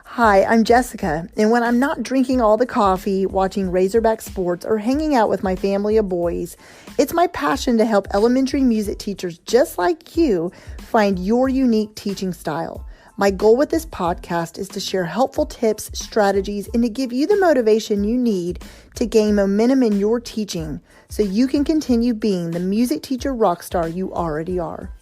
Hi, I'm Jessica, and when I'm not drinking all the coffee, watching Razorback sports, or hanging out with my family of boys, it's my passion to help elementary music teachers just like you find your unique teaching style. My goal with this podcast is to share helpful tips, strategies, and to give you the motivation you need to gain momentum in your teaching so you can continue being the music teacher rock star you already are.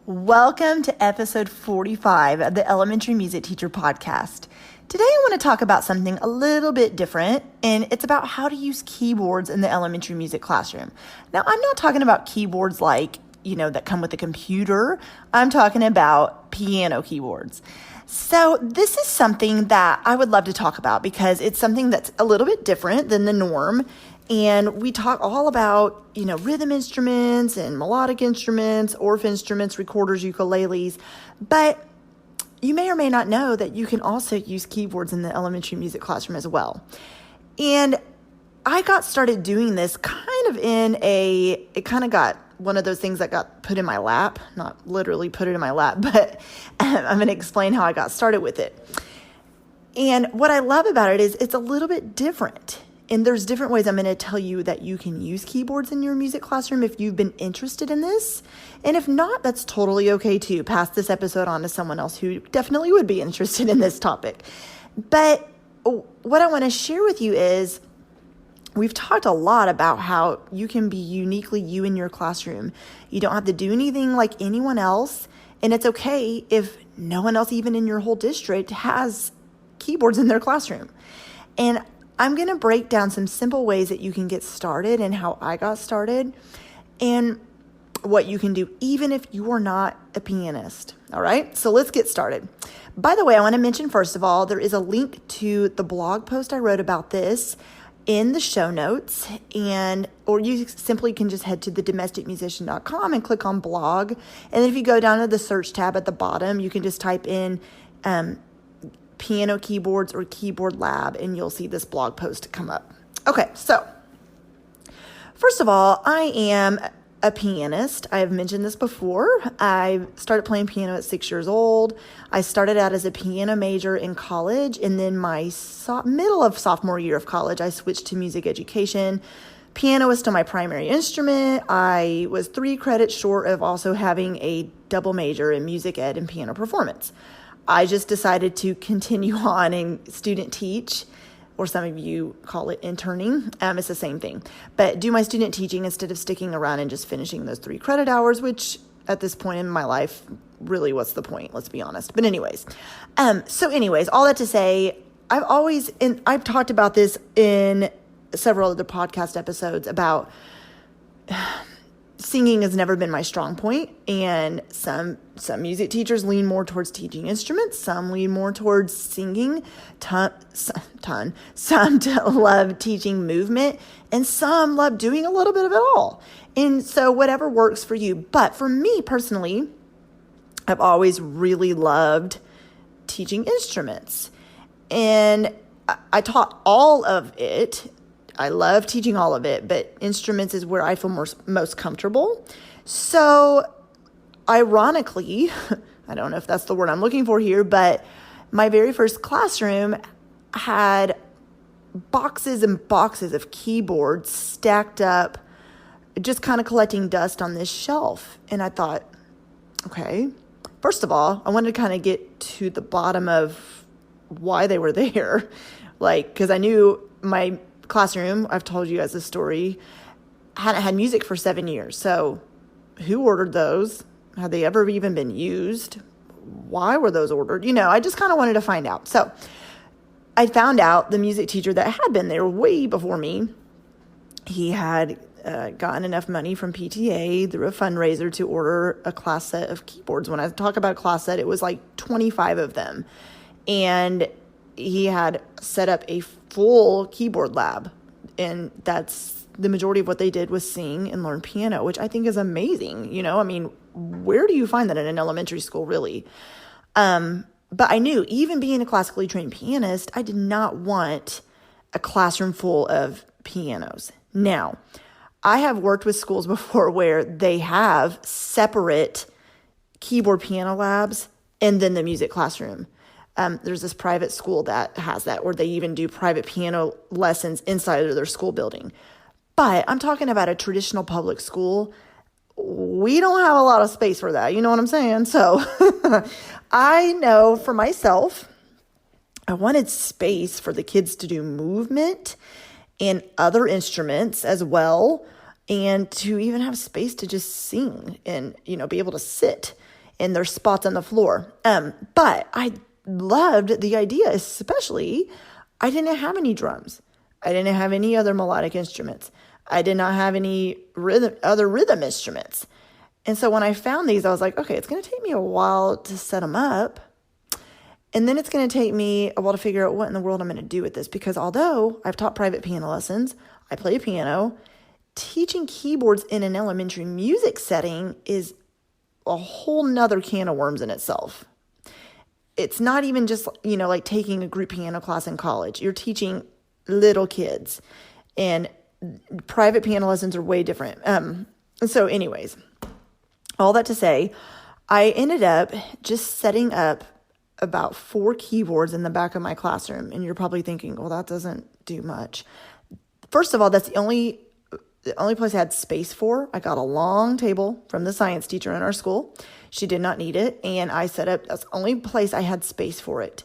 Welcome to episode 45 of the Elementary Music Teacher Podcast. Today I want to talk about something a little bit different, and it's about how to use keyboards in the elementary music classroom. Now, I'm not talking about keyboards like, that come with a computer. I'm talking about piano keyboards. So this is something that I would love to talk about because it's something that's a little bit different than the norm. And we talk all about, rhythm instruments and melodic instruments, orff instruments, recorders, ukuleles. But you may or may not know that you can also use keyboards in the elementary music classroom as well. And I got started doing this it kind of got one of those things that got put in my lap, not literally put it in my lap, but I'm going to explain how I got started with it. And what I love about it is it's a little bit different. And there's different ways I'm going to tell you that you can use keyboards in your music classroom if you've been interested in this. And if not, that's totally okay too. Pass this episode on to someone else who definitely would be interested in this topic. But what I want to share with you is we've talked a lot about how you can be uniquely you in your classroom. You don't have to do anything like anyone else. And it's okay if no one else, even in your whole district, has keyboards in their classroom. And I'm going to break down some simple ways that you can get started and how I got started and what you can do even if you are not a pianist. All right, so let's get started. By the way, I want to mention, first of all, there is a link to the blog post I wrote about this in the show notes, or you simply can just head to thedomesticmusician.com and click on blog. And then if you go down to the search tab at the bottom, you can just type in piano keyboards or keyboard lab, and you'll see this blog post come up. Okay, so first of all, I am a pianist. I have mentioned this before. I started playing piano at 6 years old. I started out as a piano major in college, and then my middle of sophomore year of college, I switched to music education. Piano was still my primary instrument. I was 3 credits short of also having a double major in music ed and piano performance. I just decided to continue on and student teach, or some of you call it interning. It's the same thing. But do my student teaching instead of sticking around and just finishing those 3 credit hours, which at this point in my life, really, what's the point? Let's be honest. But anyways, all that to say, I've talked about this in several other podcast episodes about singing has never been my strong point, and some music teachers lean more towards teaching instruments, some lean more towards singing, some love teaching movement, and some love doing a little bit of it all. And so whatever works for you. But for me personally, I've always really loved teaching instruments, and I taught all of it. I love teaching all of it, but instruments is where I feel most comfortable. So ironically, I don't know if that's the word I'm looking for here, but my very first classroom had boxes and boxes of keyboards stacked up, just kind of collecting dust on this shelf. And I thought, okay, first of all, I wanted to kind of get to the bottom of why they were there. Because I knew my classroom, I've told you guys this story, hadn't had music for 7 years. So who ordered those? Had they ever even been used? Why were those ordered? I just kind of wanted to find out. So I found out the music teacher that had been there way before me, he had gotten enough money from PTA through a fundraiser to order a class set of keyboards. When I talk about a class set, it was like 25 of them. And he had set up a full keyboard lab, and that's the majority of what they did was sing and learn piano, which I think is amazing. Where do you find that in an elementary school, really? But I knew, even being a classically trained pianist, I did not want a classroom full of pianos. Now, I have worked with schools before where they have separate keyboard piano labs and then the music classroom. There's this private school that has that, or they even do private piano lessons inside of their school building. But I'm talking about a traditional public school. We don't have a lot of space for that. You know what I'm saying? So I know for myself, I wanted space for the kids to do movement and other instruments as well, and to even have space to just sing and, be able to sit in their spots on the floor. But I loved the idea, especially I didn't have any drums. I didn't have any other melodic instruments. I did not have any other rhythm instruments. And so when I found these, I was like, okay, it's going to take me a while to set them up. And then it's going to take me a while to figure out what in the world I'm going to do with this. Because although I've taught private piano lessons, I play piano, teaching keyboards in an elementary music setting is a whole nother can of worms in itself. It's not even just, like taking a group piano class in college. You're teaching little kids, and private piano lessons are way different. So anyways, all that to say, I ended up just setting up about 4 keyboards in the back of my classroom. And you're probably thinking, well, that doesn't do much. First of all, that's the only place I had space for. I got a long table from the science teacher in our school. She did not need it. And I set up, that's the only place I had space for it.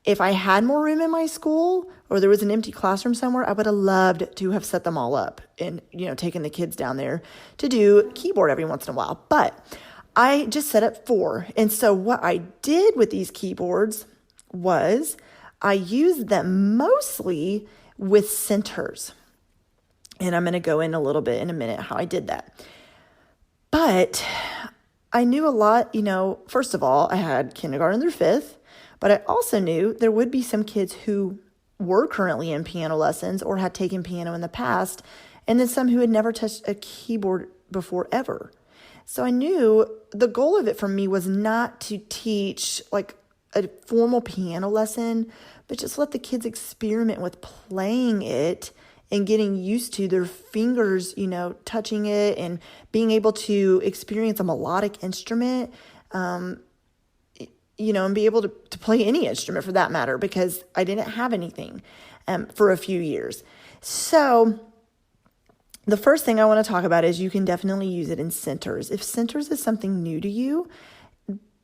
If I had more room in my school, or there was an empty classroom somewhere, I would have loved to have set them all up and, taken the kids down there to do keyboard every once in a while. But I just set up 4. And so what I did with these keyboards was I used them mostly with centers. And I'm going to go in a little bit in a minute how I did that. But I knew a lot, first of all, I had kindergarten through 5th, but I also knew there would be some kids who were currently in piano lessons or had taken piano in the past, and then some who had never touched a keyboard before ever. So I knew the goal of it for me was not to teach like a formal piano lesson, but just let the kids experiment with playing it and getting used to their fingers, touching it and being able to experience a melodic instrument, and be able to play any instrument for that matter, because I didn't have anything for a few years. So the first thing I want to talk about is you can definitely use it in centers. If centers is something new to you,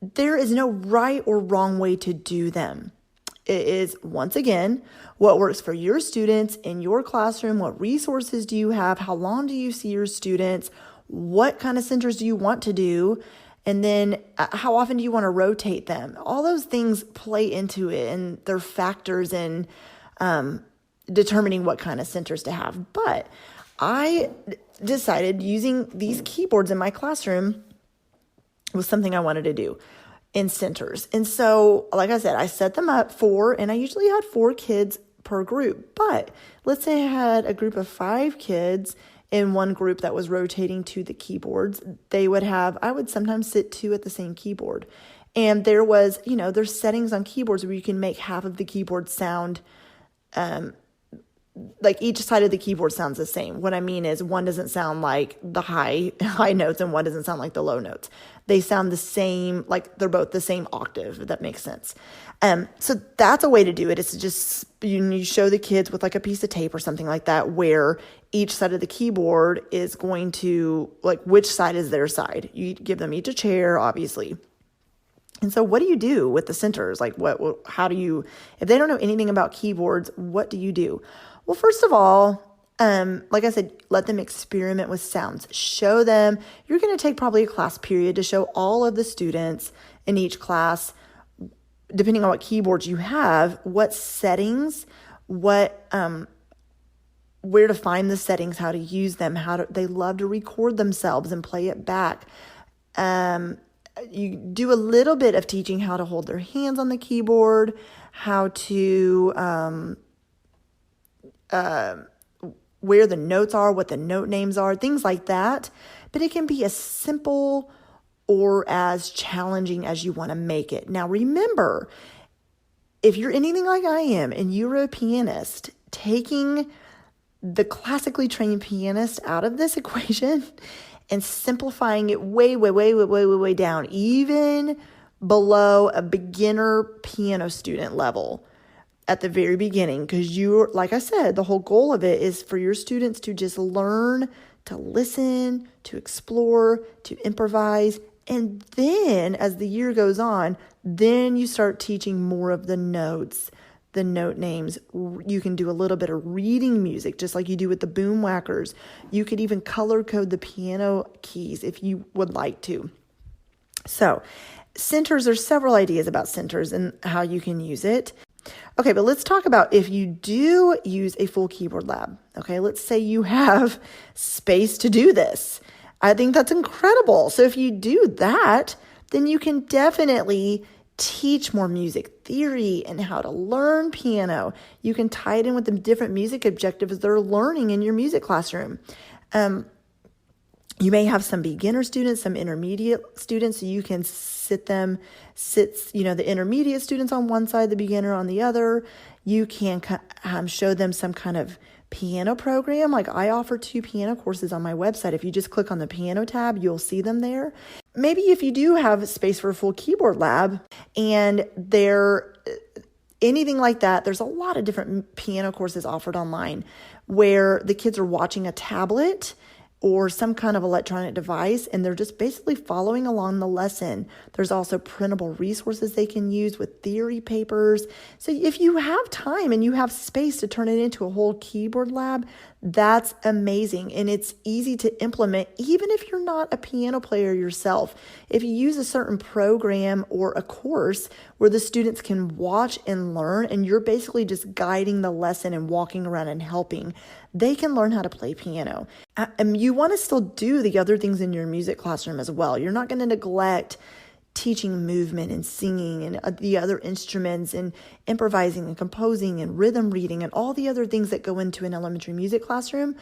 there is no right or wrong way to do them. It is, once again, what works for your students in your classroom. What resources do you have? How long do you see your students? What kind of centers do you want to do? And then how often do you want to rotate them? All those things play into it, and they're factors in determining what kind of centers to have. But I decided using these keyboards in my classroom was something I wanted to do in centers. And so, like I said, I set them up and I usually had 4 kids per group. But let's say I had a group of 5 kids in one group that was rotating to the keyboards. I would sometimes sit 2 at the same keyboard. And there was, there's settings on keyboards where you can make half of the keyboard sound, like each side of the keyboard sounds the same. What I mean is one doesn't sound like the high notes and one doesn't sound like the low notes. They sound the same, like they're both the same octave, if that makes sense. So that's a way to do it. It's just, you show the kids with like a piece of tape or something like that, where each side of the keyboard is going to, like, which side is their side. You give them each a chair, obviously. And so what do you do with the centers? Like how do you, if they don't know anything about keyboards, what do you do? Well, first of all, like I said, let them experiment with sounds. Show them, you're going to take probably a class period to show all of the students in each class, depending on what keyboards you have, what settings, where to find the settings, how to use them, they love to record themselves and play it back. You do a little bit of teaching how to hold their hands on the keyboard, how to, where the notes are, what the note names are, things like that. But it can be as simple or as challenging as you want to make it. Now, remember, if you're anything like I am and you're a pianist, taking the classically trained pianist out of this equation and simplifying it way, way, way, way, way, way, way down, even below a beginner piano student level at the very beginning, because like I said, the whole goal of it is for your students to just learn to listen, to explore, to improvise. And then as the year goes on, then you start teaching more of the notes, the note names. You can do a little bit of reading music, just like you do with the boom whackers. You could even color code the piano keys if you would like to. So centers, there's several ideas about centers and how you can use it. Okay, but let's talk about if you do use a full keyboard lab. Okay, let's say you have space to do this. I think that's incredible. So if you do that, then you can definitely teach more music theory and how to learn piano. You can tie it in with the different music objectives they're learning in your music classroom. You may have some beginner students, some intermediate students, so you can sit the intermediate students on one side, the beginner on the other. You can show them some kind of piano program. Like I offer 2 piano courses on my website. If you just click on the piano tab, you'll see them there. Maybe if you do have space for a full keyboard lab and anything like that, there's a lot of different piano courses offered online where the kids are watching a tablet or some kind of electronic device, and they're just basically following along the lesson. There's also printable resources they can use with theory papers. So if you have time and you have space to turn it into a whole keyboard lab, that's amazing. And it's easy to implement, even if you're not a piano player yourself. If you use a certain program or a course where the students can watch and learn, and you're basically just guiding the lesson and walking around and helping, they can learn how to play piano. And you want to still do the other things in your music classroom as well. You're not going to neglect teaching movement and singing and the other instruments and improvising and composing and rhythm reading and all the other things that go into an elementary music classroom,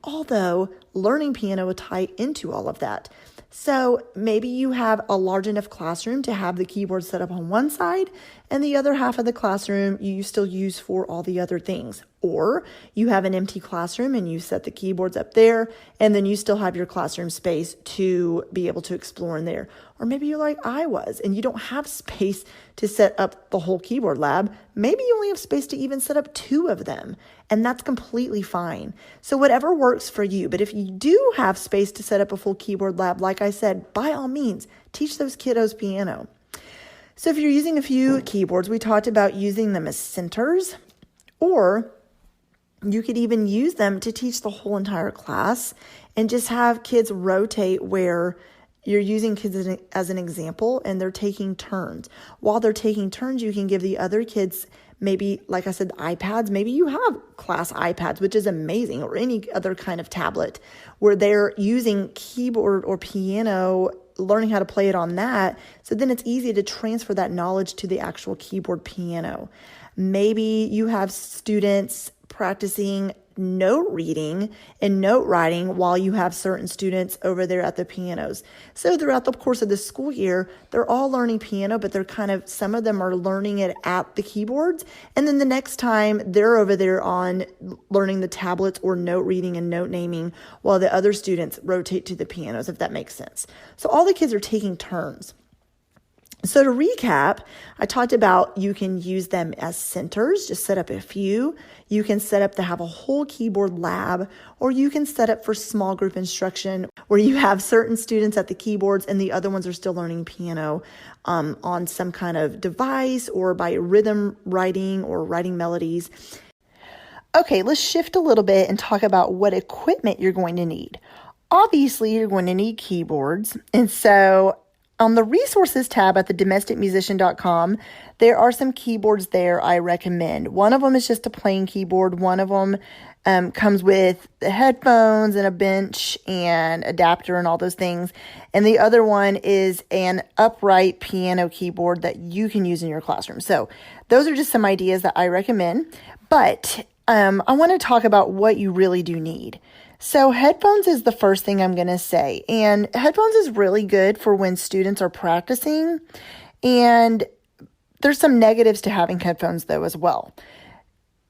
although learning piano will tie into all of that. So maybe you have a large enough classroom to have the keyboard set up on one side and the other half of the classroom you still use for all the other things. Or you have an empty classroom and you set the keyboards up there and then you still have your classroom space to be able to explore in there. Or maybe you're like I was and you don't have space to set up the whole keyboard lab. Maybe you only have space to even set up 2 of them, and that's completely fine. So whatever works for you. But if you do have space to set up a full keyboard lab, like I said, by all means, teach those kiddos piano. So if you're using a few keyboards, we talked about using them as centers, or you could even use them to teach the whole entire class and just have kids rotate where you're using kids as an example and they're taking turns. While they're taking turns, you can give the other kids maybe, like I said, iPads. Maybe you have class iPads, which is amazing, or any other kind of tablet where they're using keyboard or piano, learning how to play it on that. So then it's easy to transfer that knowledge to the actual keyboard piano. Maybe you have students practicing note reading and note writing while you have certain students over there at the pianos. So throughout the course of the school year, they're all learning piano, but some of them are learning it at the keyboards. And then the next time they're over there on learning the tablets or note reading and note naming while the other students rotate to the pianos, if that makes sense. So all the kids are taking turns. So to recap, I talked about you can use them as centers, just set up a few. You can set up to have a whole keyboard lab, or you can set up for small group instruction where you have certain students at the keyboards and the other ones are still learning piano on some kind of device or by rhythm writing or writing melodies. Okay, let's shift a little bit and talk about what equipment you're going to need. Obviously, you're going to need keyboards, and so on the resources tab at thedomesticmusician.com, there are some keyboards there I recommend. One of them is just a plain keyboard. One of them comes with the headphones and a bench and adapter and all those things. And the other one is an upright piano keyboard that you can use in your classroom. So those are just some ideas that I recommend. But I want to talk about what you really do need. So headphones is the first thing I'm going to say, and headphones is really good for when students are practicing, and there's some negatives to having headphones though as well.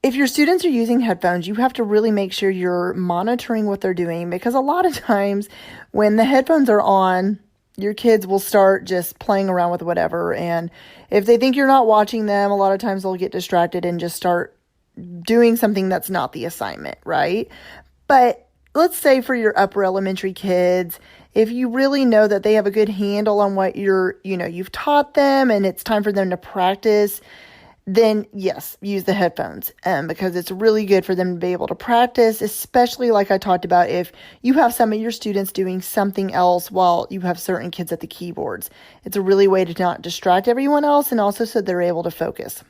If your students are using headphones, you have to really make sure you're monitoring what they're doing, because a lot of times when the headphones are on, your kids will start just playing around with whatever. And if they think you're not watching them, a lot of times they'll get distracted and just start doing something that's not the assignment, right? But let's say for your upper elementary kids, if you really know that they have a good handle on what you've taught them and it's time for them to practice, then yes, use the headphones because it's really good for them to be able to practice, especially like I talked about if you have some of your students doing something else while you have certain kids at the keyboards. It's a really way to not distract everyone else and also so they're able to focus.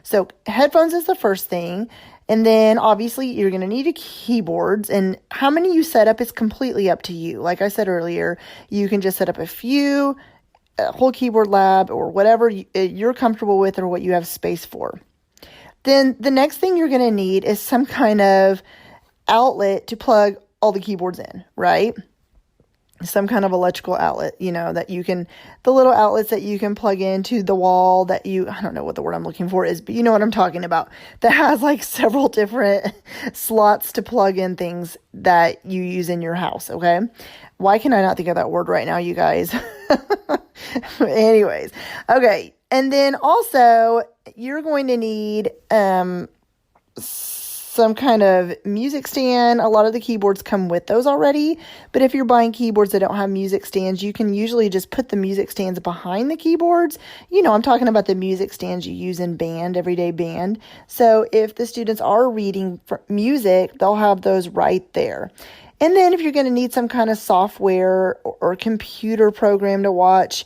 So headphones is the first thing. And then obviously you're going to need keyboards, and how many you set up is completely up to you. Like I said earlier, you can just set up a few, a whole keyboard lab or whatever you're comfortable with or what you have space for. Then the next thing you're going to need is some kind of outlet to plug all the keyboards in, right? Some kind of electrical outlet, that you can, the little outlets that you can plug into the wall I don't know what the word I'm looking for is, but you know what I'm talking about, that has like several different slots to plug in things that you use in your house, okay? Why can I not think of that word right now, you guys? Anyways, okay. And then also you're going to need, some kind of music stand. A lot of the keyboards come with those already, but if you're buying keyboards that don't have music stands, you can usually just put the music stands behind the keyboards. I'm talking about the music stands you use in band, everyday band. So if the students are reading music, they'll have those right there. And then if you're going to need some kind of software or computer program to watch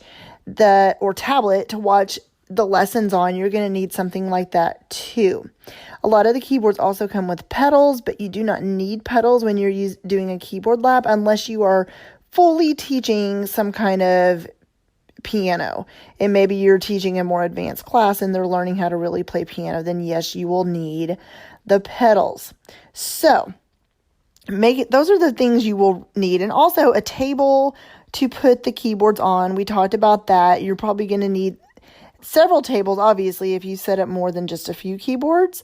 or tablet to watch the lessons on, you're going to need something like that too. A lot of the keyboards also come with pedals, but you do not need pedals when you're doing a keyboard lab unless you are fully teaching some kind of piano. And maybe you're teaching a more advanced class and they're learning how to really play piano, then yes, you will need the pedals. So those are the things you will need. And also a table to put the keyboards on. We talked about that. You're probably going to need several tables, obviously, if you set up more than just a few keyboards.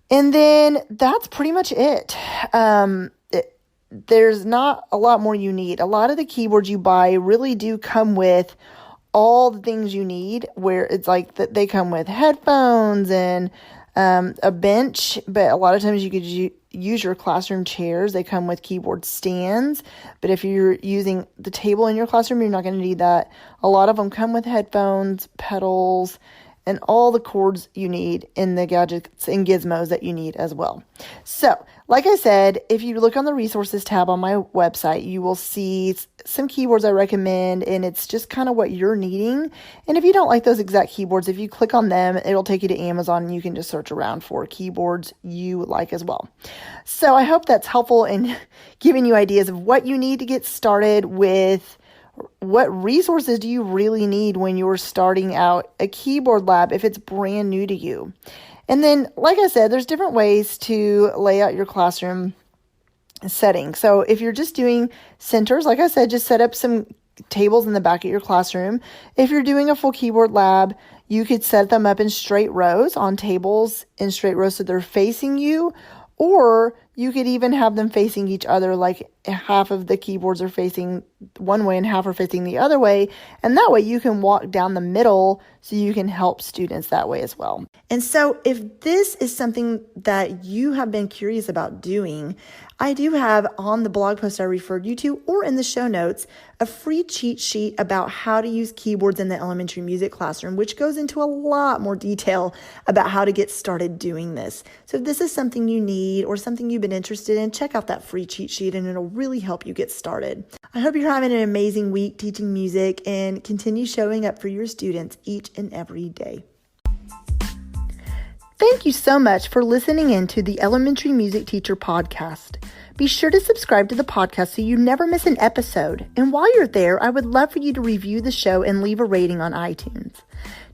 And then that's pretty much it. There's not a lot more you need. A lot of the keyboards you buy really do come with all the things you need, where it's like that they come with headphones and a bench, but a lot of times you could use your classroom chairs. They come with keyboard stands, but if you're using the table in your classroom, you're not going to need that. A lot of them come with headphones, pedals, and all the cords you need in the gadgets and gizmos that you need as well. So, like I said, if you look on the resources tab on my website, you will see some keyboards I recommend, and it's just kind of what you're needing. And if you don't like those exact keyboards, if you click on them, it'll take you to Amazon and you can just search around for keyboards you like as well. So I hope that's helpful in giving you ideas of what you need to get started with. What resources do you really need when you're starting out a keyboard lab if it's brand new to you? And then, like I said, there's different ways to lay out your classroom setting. So if you're just doing centers, like I said, just set up some tables in the back of your classroom. If you're doing a full keyboard lab, you could set them up in straight rows on tables in straight rows so they're facing you, or you could even have them facing each other, like half of the keyboards are facing one way and half are facing the other way. And that way you can walk down the middle so you can help students that way as well. And so if this is something that you have been curious about doing, I do have on the blog post I referred you to or in the show notes a free cheat sheet about how to use keyboards in the elementary music classroom, which goes into a lot more detail about how to get started doing this. So if this is something you need or something you've been interested in, check out that free cheat sheet and it'll really help you get started. I hope you're having an amazing week teaching music and continue showing up for your students each and every day. Thank you so much for listening in to the Elementary Music Teacher Podcast. Be sure to subscribe to the podcast so you never miss an episode. And while you're there, I would love for you to review the show and leave a rating on iTunes.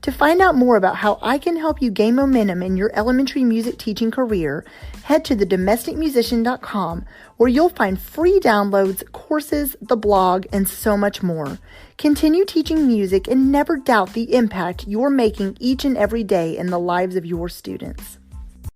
To find out more about how I can help you gain momentum in your elementary music teaching career, head to thedomesticmusician.com, where you'll find free downloads, courses, the blog, and so much more. Continue teaching music and never doubt the impact you're making each and every day in the lives of your students.